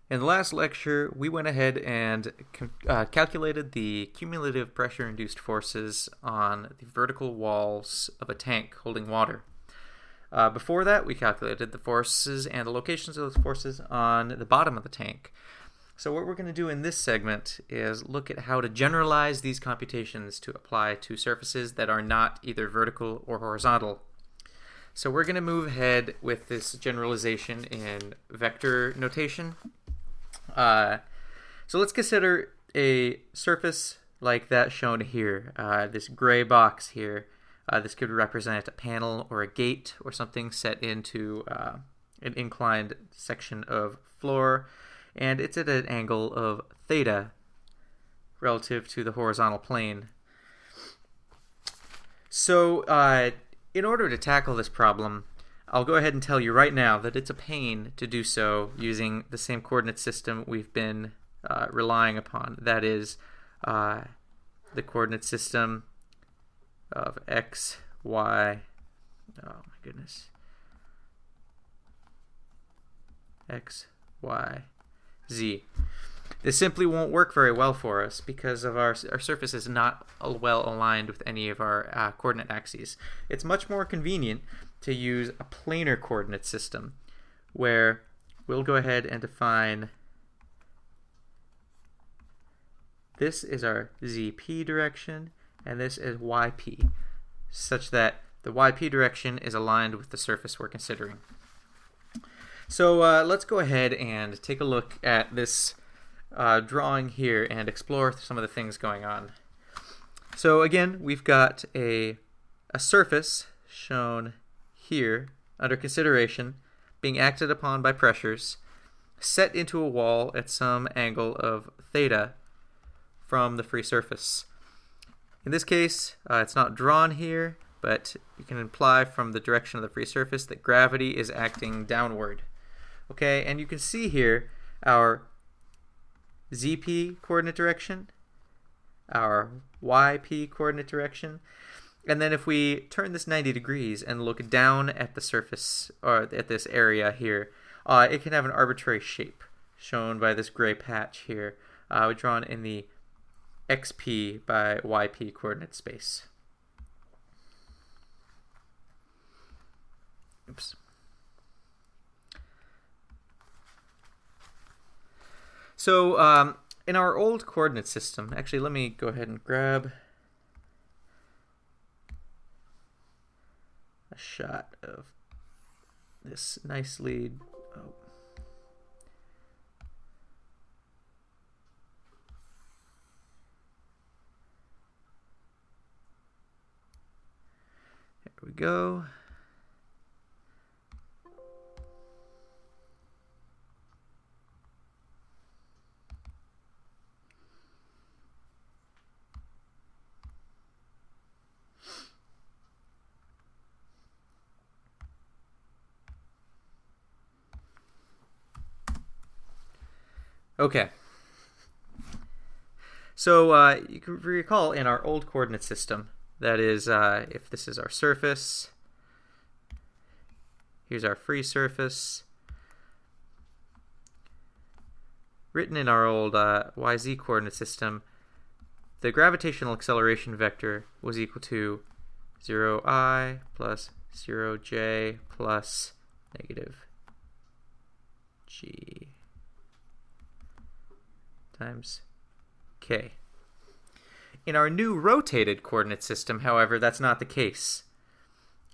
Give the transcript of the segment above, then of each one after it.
In the last lecture, we went ahead and calculated the cumulative pressure-induced forces on the vertical walls of a tank holding water. Before that, we calculated the forces and the locations of those forces on the bottom of the tank. So what we're going to do in this segment is look at how to generalize these computations to apply to surfaces that are not either vertical or horizontal. So we're going to move ahead with this generalization in vector notation. So let's consider a surface like that shown here, this gray box here. This could represent a panel or a gate or something set into an inclined section of floor, and it's at an angle of theta relative to the horizontal plane. So in order to tackle this problem, I'll go ahead and tell you right now that it's a pain to do so using the same coordinate system we've been relying upon. That is the coordinate system of x, y, oh my goodness, x, y, z. This simply won't work very well for us because of our surface is not well aligned with any of our coordinate axes. It's much more convenient to use a planar coordinate system where we'll go ahead and define this is our ZP direction and this is YP, such that the YP direction is aligned with the surface we're considering. So let's go ahead and take a look at this drawing here and explore some of the things going on. So again, we've got a surface shown here under consideration being acted upon by pressures set into a wall at some angle of theta from the free surface. In this case, it's not drawn here, but you can imply from the direction of the free surface that gravity is acting downward. Okay, and you can see here our ZP coordinate direction, our YP coordinate direction, and then if we turn this 90 degrees and look down at the surface, or at this area here, it can have an arbitrary shape shown by this gray patch here, drawn in the XP by YP coordinate space. Oops. So in our old coordinate system, actually let me go ahead and grab a shot of this nicely. Oh. There we go. Okay. So you can recall in our old coordinate system, that is, if this is our surface, here's our free surface. Written in our old YZ coordinate system, the gravitational acceleration vector was equal to 0I plus 0J plus negative G times K. In our new rotated coordinate system, however, that's not the case.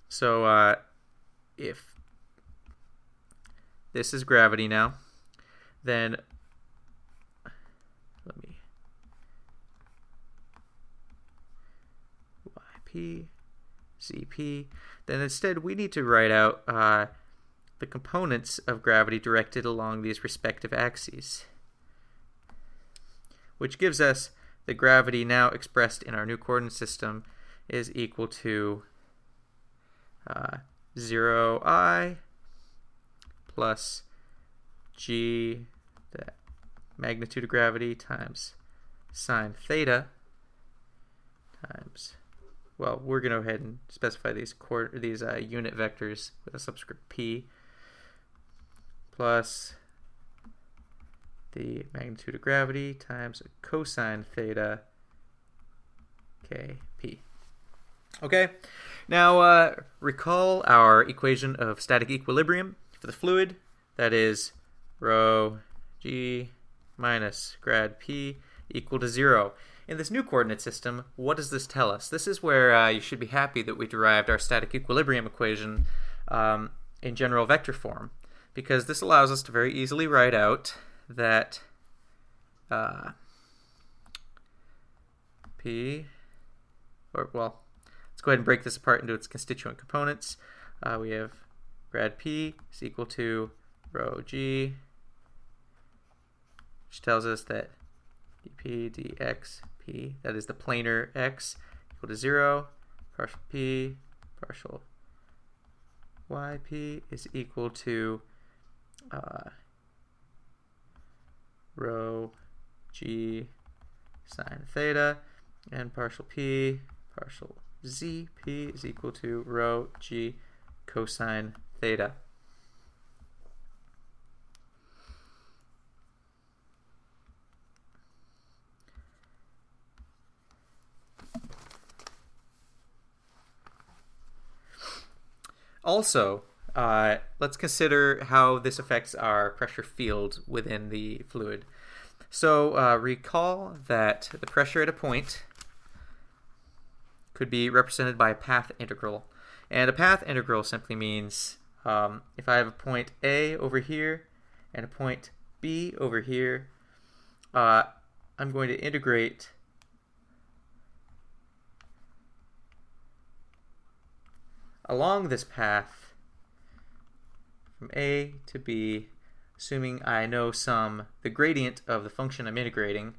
So if this is gravity now, then let me YP, ZP, then instead we need to write out the components of gravity directed along these respective axes, which gives us the gravity now expressed in our new coordinate system is equal to 0I plus G, the magnitude of gravity, times sine theta times, well, we're going to go ahead and specify these unit vectors with a subscript p, plus the magnitude of gravity times cosine theta kp. Okay, now recall our equation of static equilibrium for the fluid. That is rho g minus grad p equal to 0. In this new coordinate system, what does this tell us? This is where you should be happy that we derived our static equilibrium equation in general vector form, because this allows us to very easily write out that P, or well, let's go ahead and break this apart into its constituent components. We have grad P is equal to rho G, which tells us that dp dx P, that is the planar x, equal to 0, partial P, partial yp is equal to rho g sine theta, and partial P, partial zp is equal to rho g cosine theta. Also, let's consider how this affects our pressure field within the fluid. So recall that the pressure at a point could be represented by a path integral. And a path integral simply means if I have a point A over here and a point B over here, I'm going to integrate along this path from A to B, assuming I know the gradient of the function I'm integrating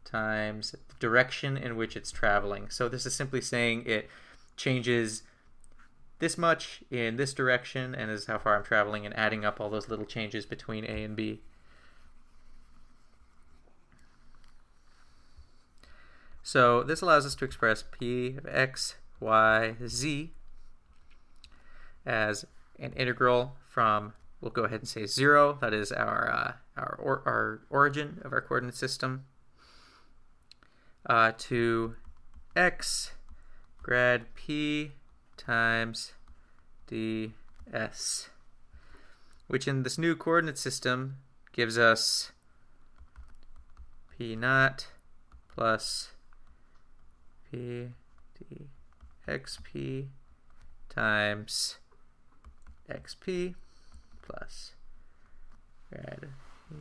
times the direction in which it's traveling. So this is simply saying it changes this much in this direction, and this is how far I'm traveling, and adding up all those little changes between A and B. So this allows us to express P of x, y, z as an integral from, we'll go ahead and say 0, that is our origin of our coordinate system, to x grad p times ds, which in this new coordinate system gives us p naught plus p dxp times xp plus grad p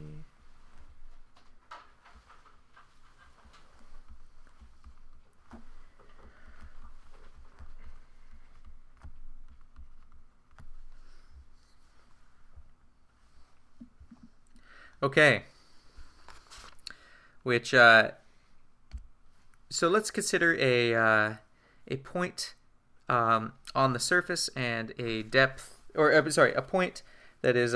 Okay, which so let's consider a point on the surface and a depth, or a point that is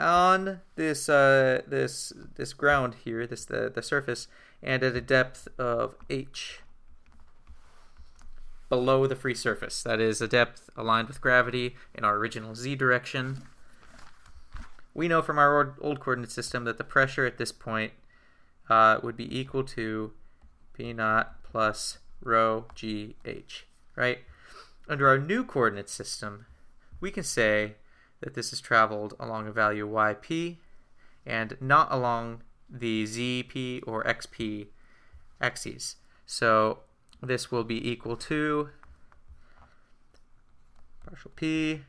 on this this ground here, the surface, and at a depth of h below the free surface. That is a depth aligned with gravity in our original z direction. We know from our old coordinate system that the pressure at this point would be equal to P naught plus rho g h, right? Under our new coordinate system, we can say that this has traveled along a value yp and not along the zp or xp axes. So this will be equal to partial p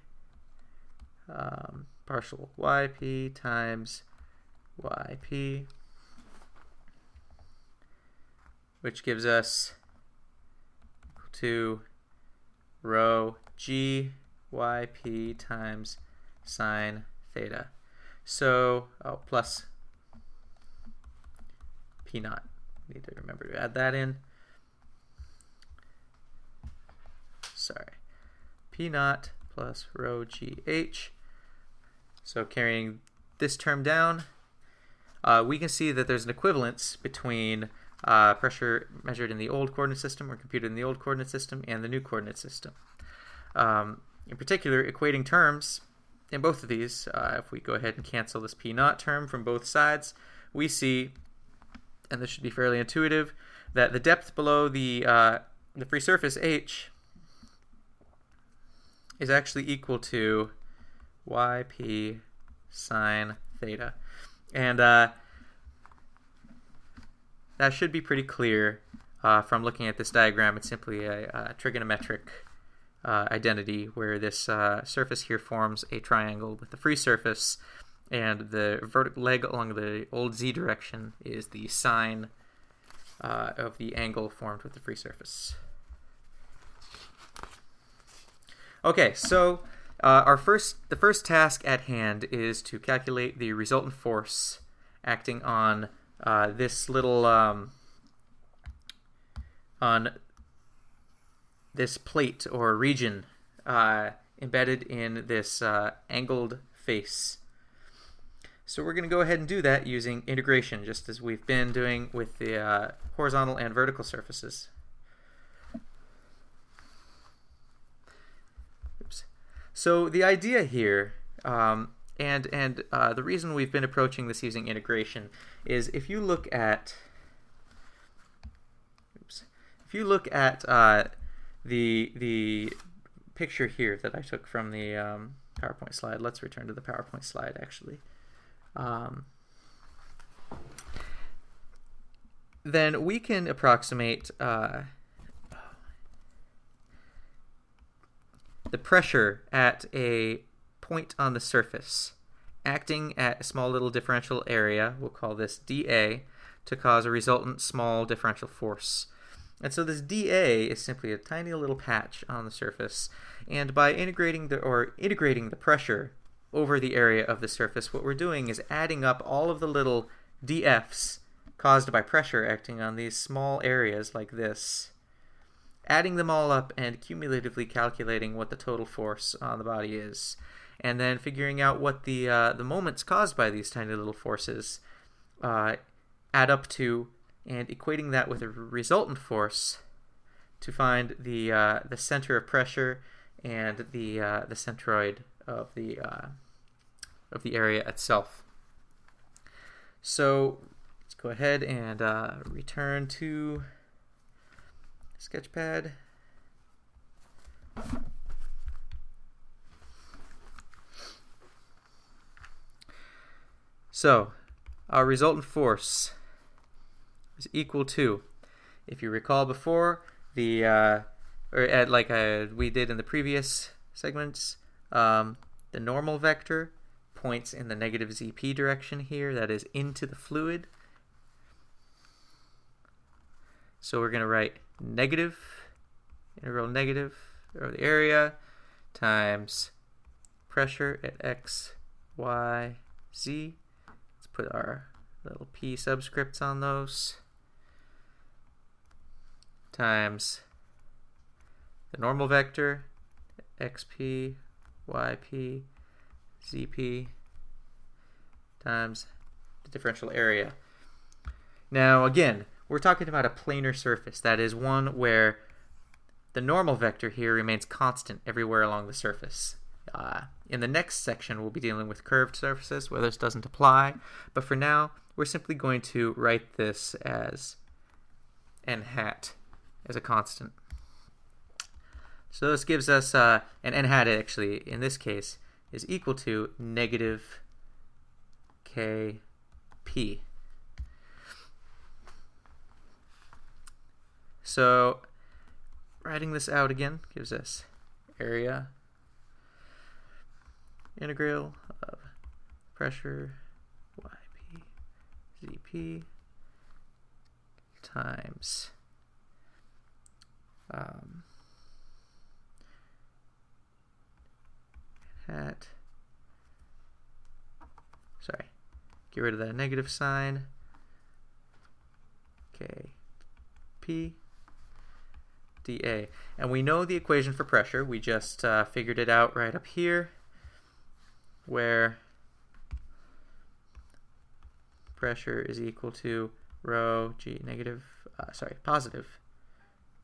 partial yp times yp, which gives us equal to rho g yp times sine theta. So plus p naught. Need to remember to add that in. Sorry. P naught plus rho g h. So carrying this term down, we can see that there's an equivalence between pressure measured in the old coordinate system or computed in the old coordinate system and the new coordinate system. In particular, equating terms in both of these, if we go ahead and cancel this p naught term from both sides, we see, and this should be fairly intuitive, that the depth below the free surface h is actually equal to yp sine theta. And that should be pretty clear from looking at this diagram. It's simply a trigonometric identity where this surface here forms a triangle with the free surface, and the vertical leg along the old z direction is the sine of the angle formed with the free surface. Okay, so the first task at hand is to calculate the resultant force acting on this little on this plate or region embedded in this angled face. So we're going to go ahead and do that using integration, just as we've been doing with the horizontal and vertical surfaces. Oops. So the idea here, and the reason we've been approaching this using integration, is if you look at the picture here that I took from the PowerPoint slide. Let's return to the PowerPoint slide, actually. Then we can approximate the pressure at a point on the surface acting at a small little differential area, we'll call this dA, to cause a resultant small differential force. And so this dA is simply a tiny little patch on the surface, and by integrating the pressure over the area of the surface, what we're doing is adding up all of the little dFs caused by pressure acting on these small areas like this, adding them all up and cumulatively calculating what the total force on the body is, and then figuring out what the moments caused by these tiny little forces add up to, and equating that with a resultant force to find the center of pressure and the centroid of the area itself. So let's go ahead and return to Sketchpad. So our resultant force is equal to, if you recall before, we did in the previous segments, the normal vector points in the negative zp direction here, that is into the fluid. So we're going to write integral negative over the area times pressure at x, y, z. Let's put our little p subscripts on those, times the normal vector xp, yp, zp, times the differential area. Now again, we're talking about a planar surface, that is one where the normal vector here remains constant everywhere along the surface. In the next section, we'll be dealing with curved surfaces where this doesn't apply, but for now, we're simply going to write this as n hat as a constant. So this gives us, and n hat actually, in this case, is equal to negative kp. So writing this out again gives us area integral of pressure yp zp times hat, sorry, get rid of that negative sign, kp dA. And we know the equation for pressure. We just figured it out right up here, where pressure is equal to rho g positive,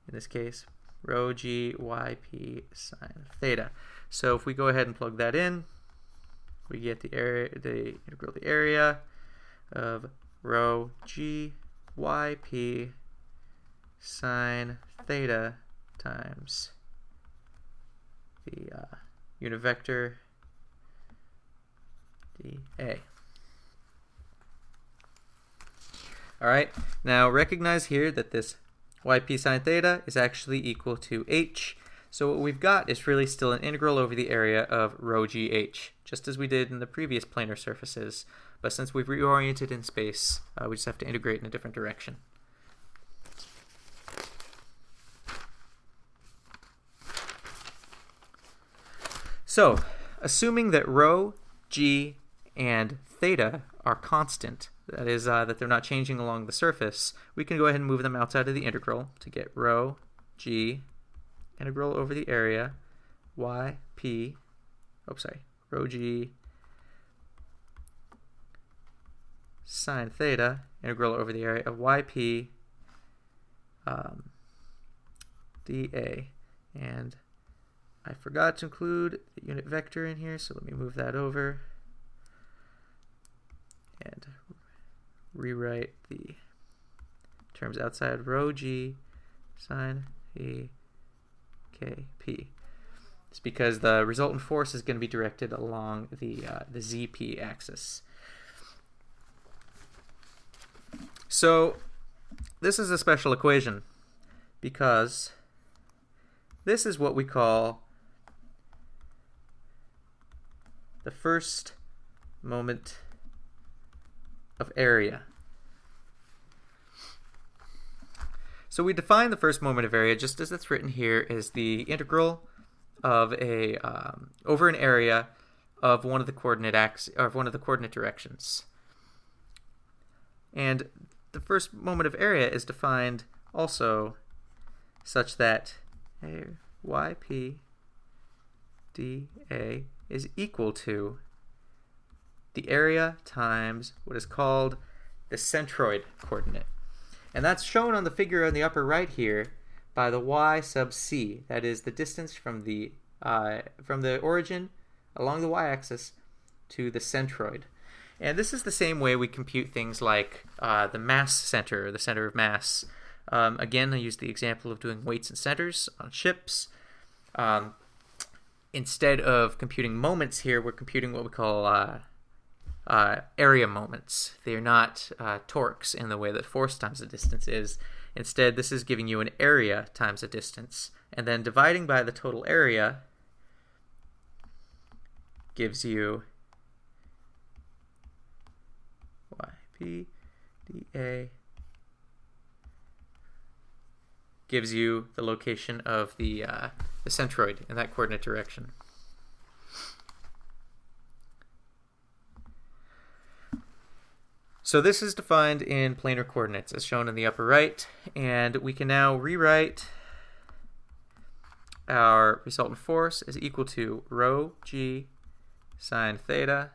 in this case, rho g yp sine theta. So if we go ahead and plug that in, we get the integral of the area of rho g yp sine theta times the unit vector dA. All right, now recognize here that this yp sine theta is actually equal to h. So what we've got is really still an integral over the area of rho gh, just as we did in the previous planar surfaces. But since we've reoriented in space, we just have to integrate in a different direction. So, assuming that rho, g, and theta are constant, that is, that they're not changing along the surface, we can go ahead and move them outside of the integral to get rho, g, integral over the area, yp, rho g sine theta, integral over the area of yp dA. And I forgot to include the unit vector in here, so let me move that over and rewrite the terms outside rho g sine e kp. It's because the resultant force is going to be directed along the zp axis. So this is a special equation because this is what we call the first moment of area. So we define the first moment of area just as it's written here as the integral of a over an area of one of the coordinate directions. And the first moment of area is defined also such that yp dA is equal to the area times what is called the centroid coordinate. And that's shown on the figure on the upper right here by the y sub c. That is the distance from the origin along the y-axis to the centroid. And this is the same way we compute things like the mass center, or the center of mass. Again, I use the example of doing weights and centers on ships. Instead of computing moments here, we're computing what we call area moments. They are not torques in the way that force times the distance is. Instead, this is giving you an area times a distance, and then dividing by the total area gives you yp dA gives you the location of the centroid in that coordinate direction. So this is defined in planar coordinates as shown in the upper right, and we can now rewrite our resultant force as equal to rho g sine theta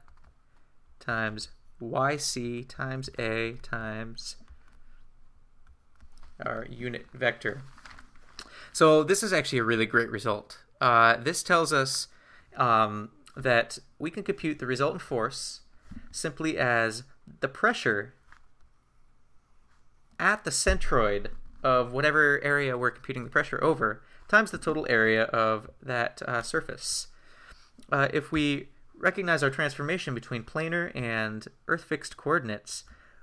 times yc times a times our unit vector. So this is actually a really great result. This tells us that we can compute the resultant force simply as the pressure at the centroid of whatever area we're computing the pressure over times the total area of that surface. If we recognize our transformation between planar and Earth-fixed coordinates,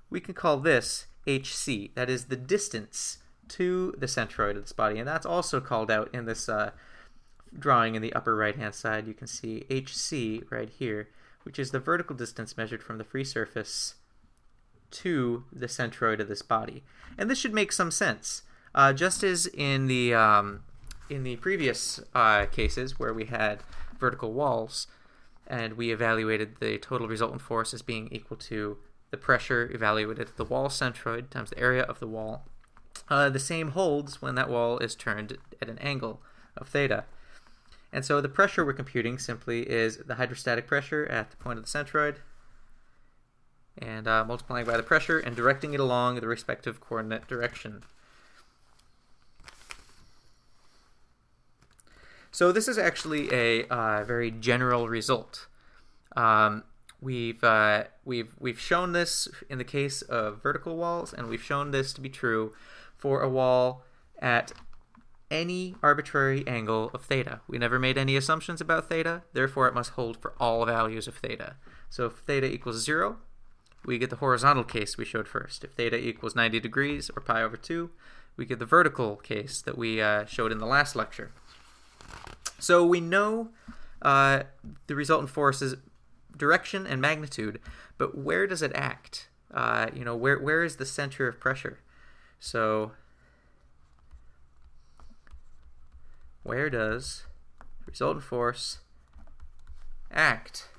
we can call this hc. That is the distance to the centroid of this body, and that's also called out in this drawing in the upper right-hand side. You can see hc right here, which is the vertical distance measured from the free surface to the centroid of this body. And this should make some sense. Just as in the previous cases where we had vertical walls and we evaluated the total resultant force as being equal to the pressure evaluated at the wall centroid times the area of the wall, the same holds when that wall is turned at an angle of theta. And so the pressure we're computing simply is the hydrostatic pressure at the point of the centroid, and multiplying by the pressure and directing it along the respective coordinate direction. So this is actually a very general result. We've shown this in the case of vertical walls, and we've shown this to be true for a wall at any arbitrary angle of theta. We never made any assumptions about theta, therefore it must hold for all values of theta. So if theta equals 0, we get the horizontal case we showed first. If theta equals 90 degrees, or pi over 2, we get the vertical case that we showed in the last lecture. So we know the resultant force's direction and magnitude, but where does it act? Where is the center of pressure? So where does the resultant force act?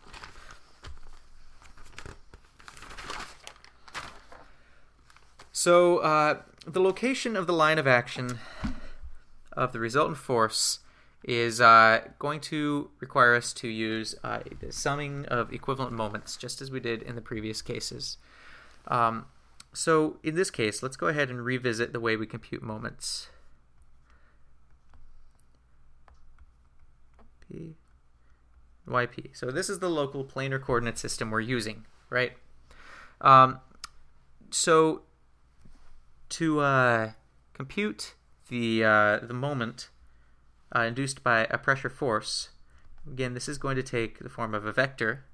So the location of the line of action of the resultant force is going to require us to use the summing of equivalent moments, just as we did in the previous cases. So in this case, let's go ahead and revisit the way we compute moments. P, YP. So this is the local planar coordinate system we're using, right? So to compute the moment induced by a pressure force, again, this is going to take the form of a vector,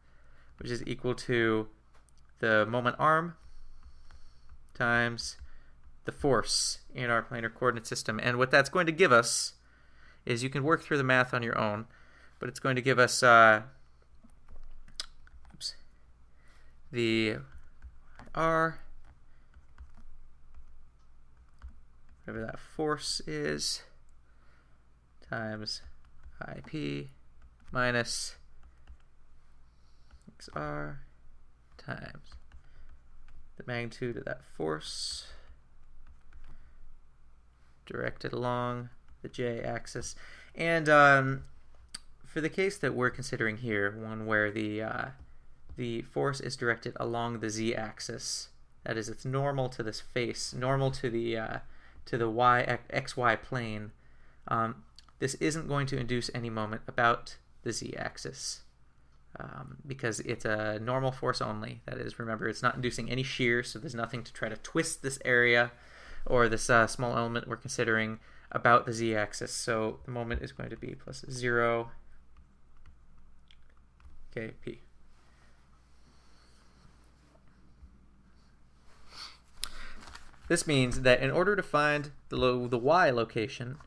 which is equal to the moment arm times the force in our planar coordinate system. And what that's going to give us is, you can work through the math on your own, but it's going to give us the R, whatever that force is, times IP minus XR times the magnitude of that force directed along the J-axis. And for the case that we're considering here, one where the force is directed along the Z-axis, that is, it's normal to this face, normal to the XY plane, this isn't going to induce any moment about the Z-axis because it's a normal force only. That is, remember, it's not inducing any shear, so there's nothing to try to twist this area or this small element we're considering about the Z-axis. So the moment is going to be plus 0 kp. This means that in order to find the y location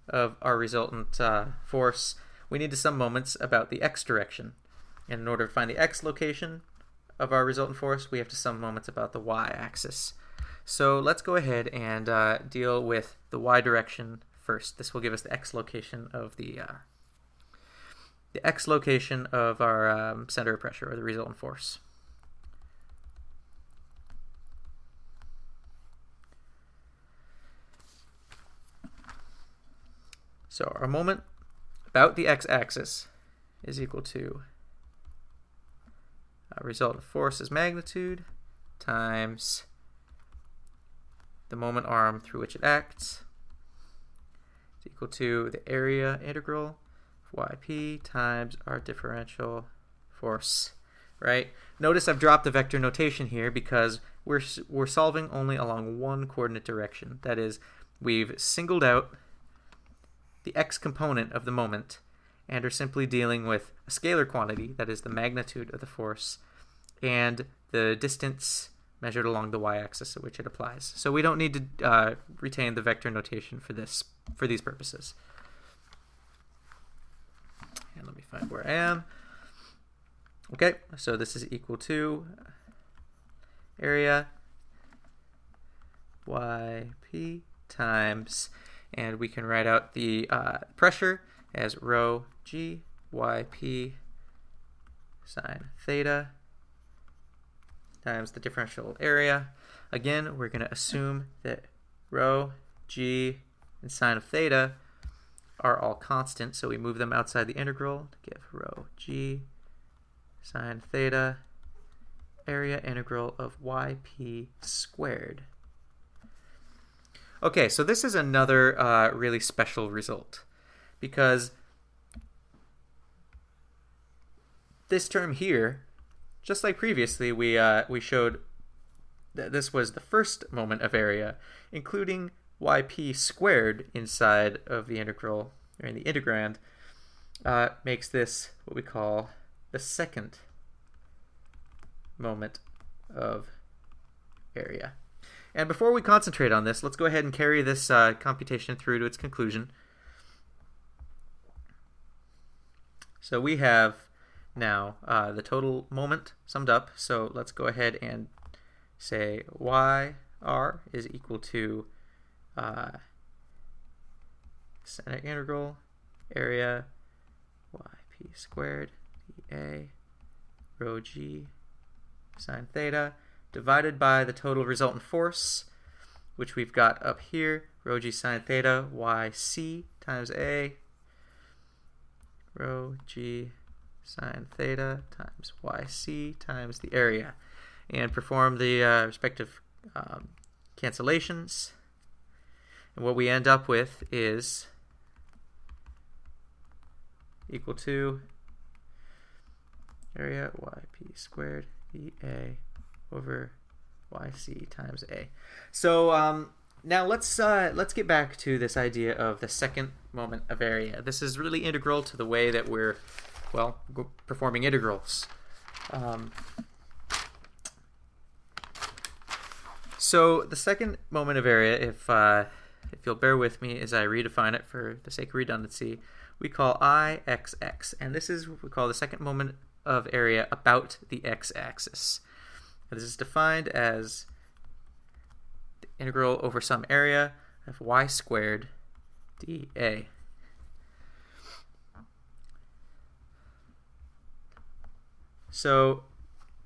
of our resultant force, we need to sum moments about the x direction. And in order to find the x location of our resultant force, we have to sum moments about the y-axis. So let's go ahead and deal with the y direction first. This will give us the x location of the x location of our center of pressure, or the resultant force. So our moment about the x-axis is equal to resultant force's magnitude times the moment arm through which it acts. It's equal to the area integral of yp times our differential force, right? Notice I've dropped the vector notation here because we're solving only along one coordinate direction. That is, we've singled out the x component of the moment and are simply dealing with a scalar quantity, that is the magnitude of the force, and the distance measured along the y-axis at which it applies. So we don't need to retain the vector notation for these purposes. And let me find where I am. Okay, so this is equal to area yp times, and we can write out the pressure as rho g yp sine theta times the differential area. Again, we're going to assume that rho, g, and sine of theta are all constant, so we move them outside the integral to give rho g sine theta area integral of yp squared. Okay, so this is another really special result, because this term here, just like previously, we showed that this was the first moment of area, including yp squared inside of the integral, or in the integrand, makes this what we call the second moment of area. And before we concentrate on this, let's go ahead and carry this computation through to its conclusion. So we have now the total moment summed up. So let's go ahead and say yr is equal to center integral area yp squared dA rho g sine theta divided by the total resultant force, which we've got up here, rho g sine theta yc times a rho g sine theta times yc times the area, and perform the respective cancellations. And what we end up with is equal to area yp squared dA over yc times a. So now let's get back to this idea of the second moment of area. This is really integral to the way that we're performing integrals. So the second moment of area, if you'll bear with me as I redefine it for the sake of redundancy, we call Ixx, and this is what we call the second moment of area about the x-axis. This is defined as the integral over some area of y squared dA. So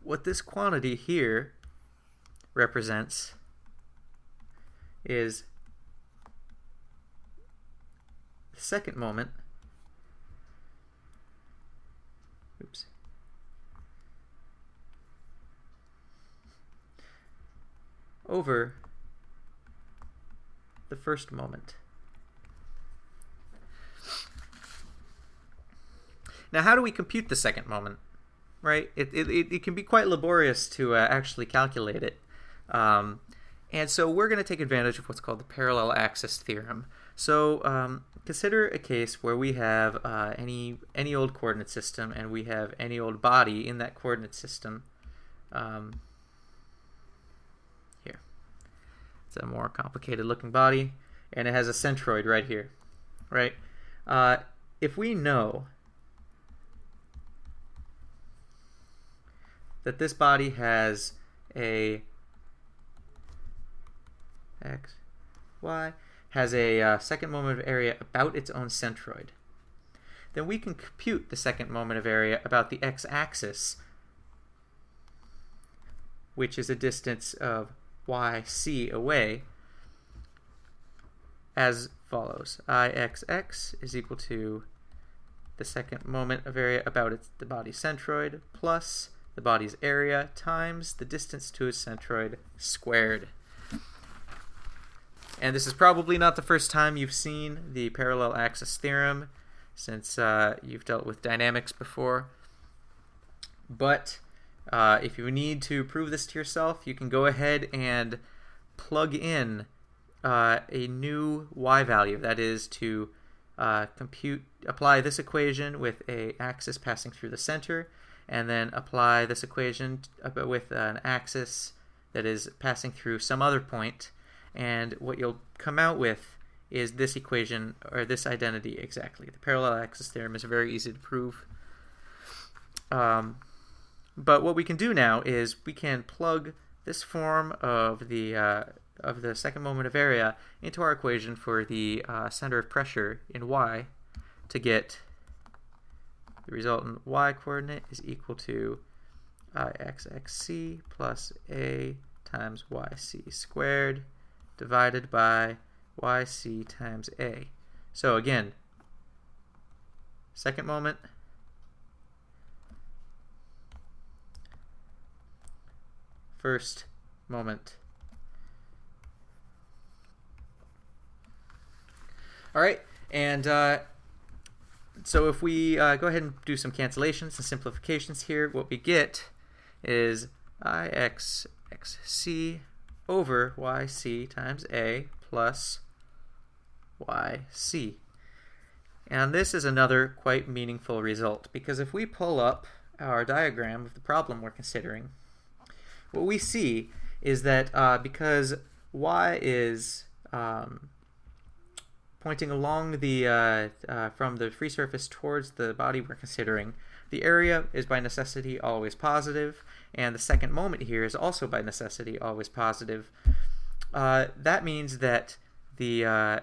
what this quantity here represents is the second moment over the first moment. Now, how do we compute the second moment? Right? It can be quite laborious to actually calculate it. And so we're going to take advantage of what's called the parallel axis theorem. So consider a case where we have any old coordinate system, and we have any old body in that coordinate system. Here. It's a more complicated looking body, and it has a centroid right here. Right? If we know that this body has a x, y, has a second moment of area about its own centroid, then we can compute the second moment of area about the x-axis, which is a distance of yc away, as follows. Ixx is equal to the second moment of area about the body's centroid plus the body's area times the distance to its centroid squared. And this is probably not the first time you've seen the parallel axis theorem, since you've dealt with dynamics before. But if you need to prove this to yourself, you can go ahead and plug in a new y value. That is to apply this equation with an axis passing through the center, and then apply this equation with an axis that is passing through some other point. And what you'll come out with is this equation, or this identity exactly. The parallel axis theorem is very easy to prove. But what we can do now is we can plug this form of the second moment of area into our equation for the center of pressure in y to get the resultant y coordinate is equal to Ixxc plus a times yc squared divided by yc times a. So again, second moment, first moment. All right, and So if we go ahead and do some cancellations and simplifications here, what we get is ixxc over yc times a plus yc. And this is another quite meaningful result, because if we pull up our diagram of the problem we're considering, what we see is that because y is pointing along the from the free surface towards the body we're considering, the area is by necessity always positive, and the second moment here is also by necessity always positive. That means that the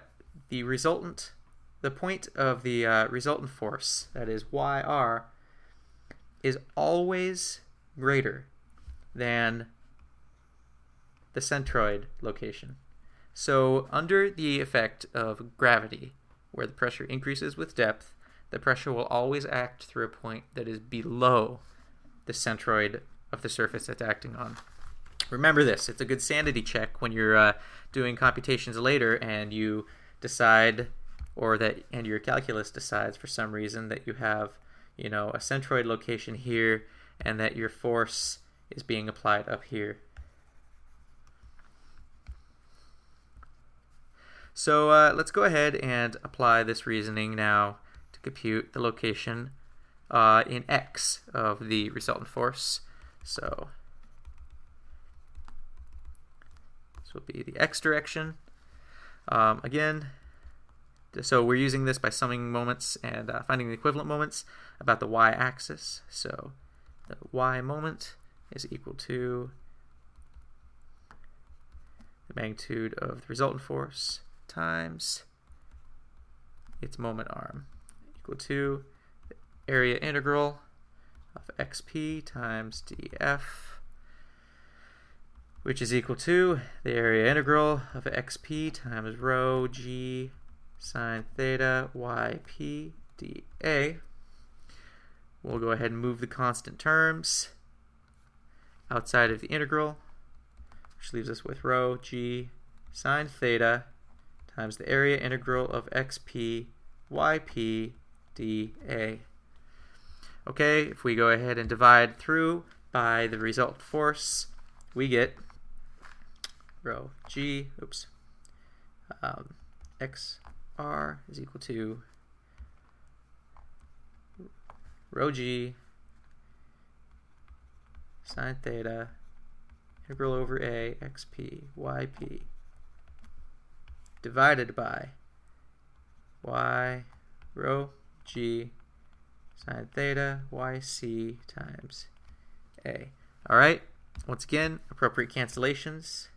resultant, the point of the resultant force, that is yr, is always greater than the centroid location. So under the effect of gravity, where the pressure increases with depth, the pressure will always act through a point that is below the centroid of the surface it's acting on. Remember this. It's a good sanity check when you're doing computations later and you decide, and your calculus decides for some reason that you have, a centroid location here and that your force is being applied up here. So let's go ahead and apply this reasoning now to compute the location in x of the resultant force. So this will be the x direction. Again, so we're using this by summing moments and finding the equivalent moments about the y-axis. So the y moment is equal to the magnitude of the resultant force times its moment arm, equal to the area integral of xp times df, which is equal to the area integral of xp times rho g sine theta yp dA. We'll go ahead and move the constant terms outside of the integral, which leaves us with rho g sine theta times the area integral of xp yp dA. Okay, if we go ahead and divide through by the resultant force, we get rho g, xr is equal to rho g sine theta integral over a xp yp divided by y rho g sine theta yc times a. All right, once again, appropriate cancellations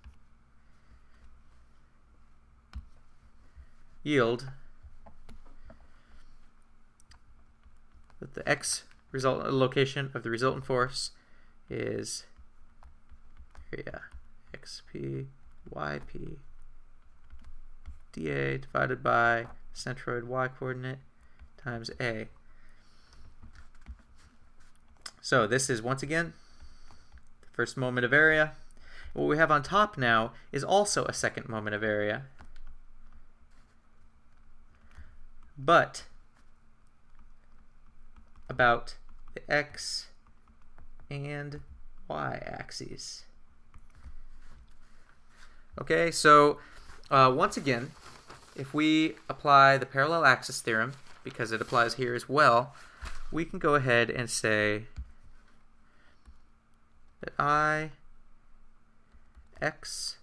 yield that the x location of the resultant force is area xp yp dA divided by centroid y-coordinate times a. So this is, once again, the first moment of area. What we have on top now is also a second moment of area, but about the x and y axes. Okay, so once again, if we apply the parallel axis theorem, because it applies here as well, we can go ahead and say that I x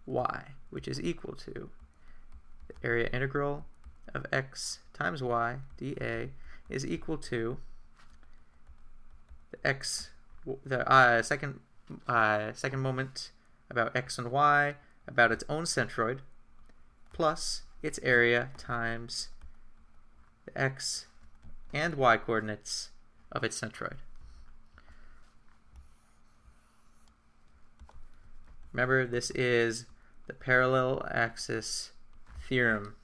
y, which is equal to the area integral of x times y dA, is equal to the second moment about x and y about its own centroid plus its area times the x and y coordinates of its centroid. Remember, this is the parallel axis theorem.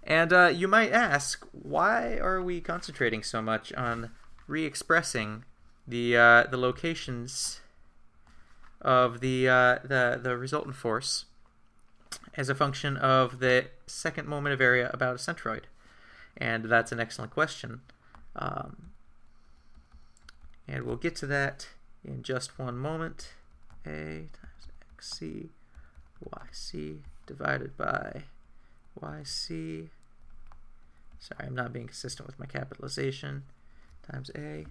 And you might ask, why are we concentrating so much on re-expressing the locations of the resultant force as a function of the second moment of area about a centroid? And that's an excellent question. And we'll get to that in just one moment. A times xc yc divided by yc. Sorry, I'm not being consistent with my capitalization. Times a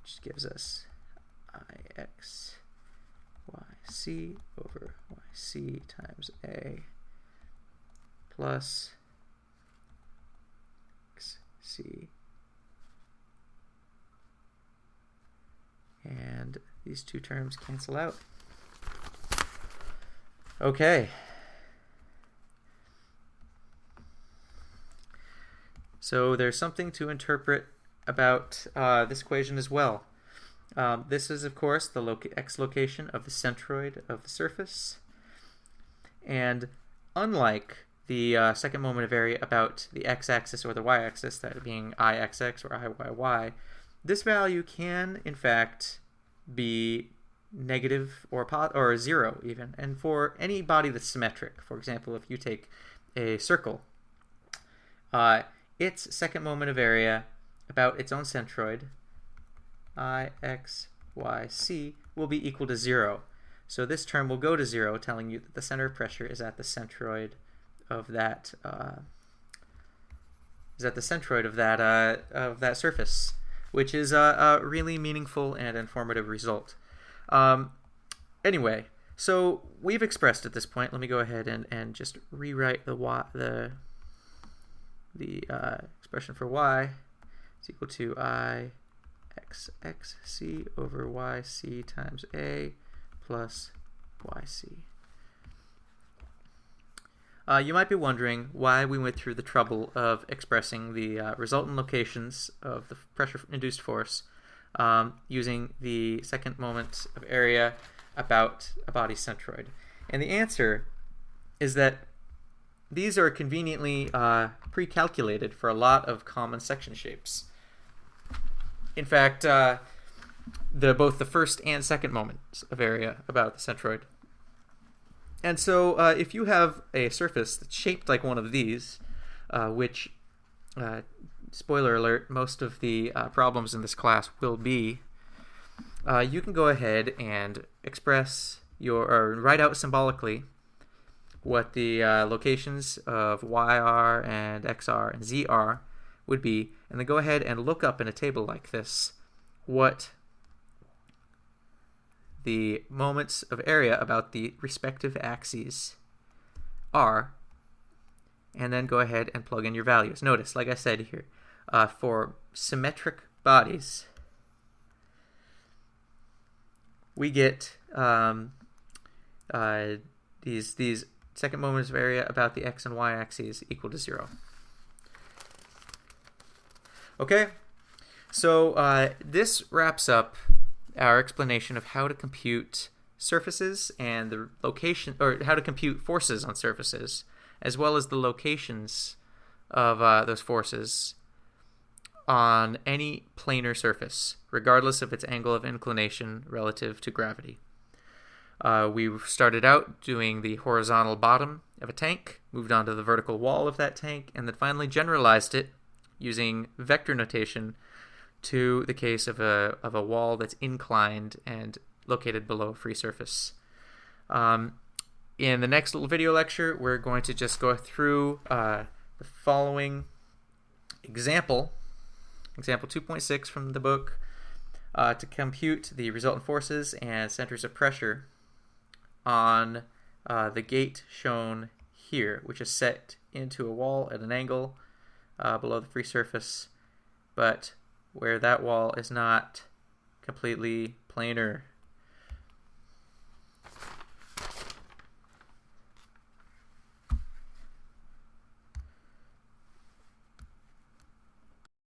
just gives us ix yc over yc times a plus xc. And these two terms cancel out. Okay. So there's something to interpret about this equation as well. This is, of course, the x location of the centroid of the surface. And unlike the second moment of area about the x-axis or the y-axis, that being ixx or iyy, this value can, in fact, be negative or zero even. And for any body that's symmetric, for example, if you take a circle, its second moment of area about its own centroid, ixyc, will be equal to 0. So this term will go to 0, telling you that the center of pressure is at the centroid of that surface, which is a really meaningful and informative result. Anyway, so we've expressed at this point. Let me go ahead and just rewrite the expression for y is equal to ixxc over yc times a plus yc. You might be wondering why we went through the trouble of expressing the resultant locations of the pressure-induced force using the second moment of area about a body's centroid. And the answer is that these are conveniently pre-calculated for a lot of common section shapes. In fact, both the first and second moments of area about the centroid. And so if you have a surface that's shaped like one of these, which, spoiler alert, most of the problems in this class will be, you can go ahead and express or write out symbolically what the locations of YR and XR and ZR would be, and then go ahead and look up in a table like this what the moments of area about the respective axes are, and then go ahead and plug in your values. Notice, like I said here, for symmetric bodies, we get these second moments of area about the x and y axes equal to 0. Okay, so this wraps up our explanation of how to compute surfaces and the location, or how to compute forces on surfaces, as well as the locations of those forces on any planar surface, regardless of its angle of inclination relative to gravity. We started out doing the horizontal bottom of a tank, moved on to the vertical wall of that tank, and then finally generalized it using vector notation to the case of a wall that's inclined and located below a free surface. In the next little video lecture, we're going to just go through the following example 2.6 from the book, to compute the resultant forces and centers of pressure on the gate shown here, which is set into a wall at an angle below the free surface, but where that wall is not completely planar.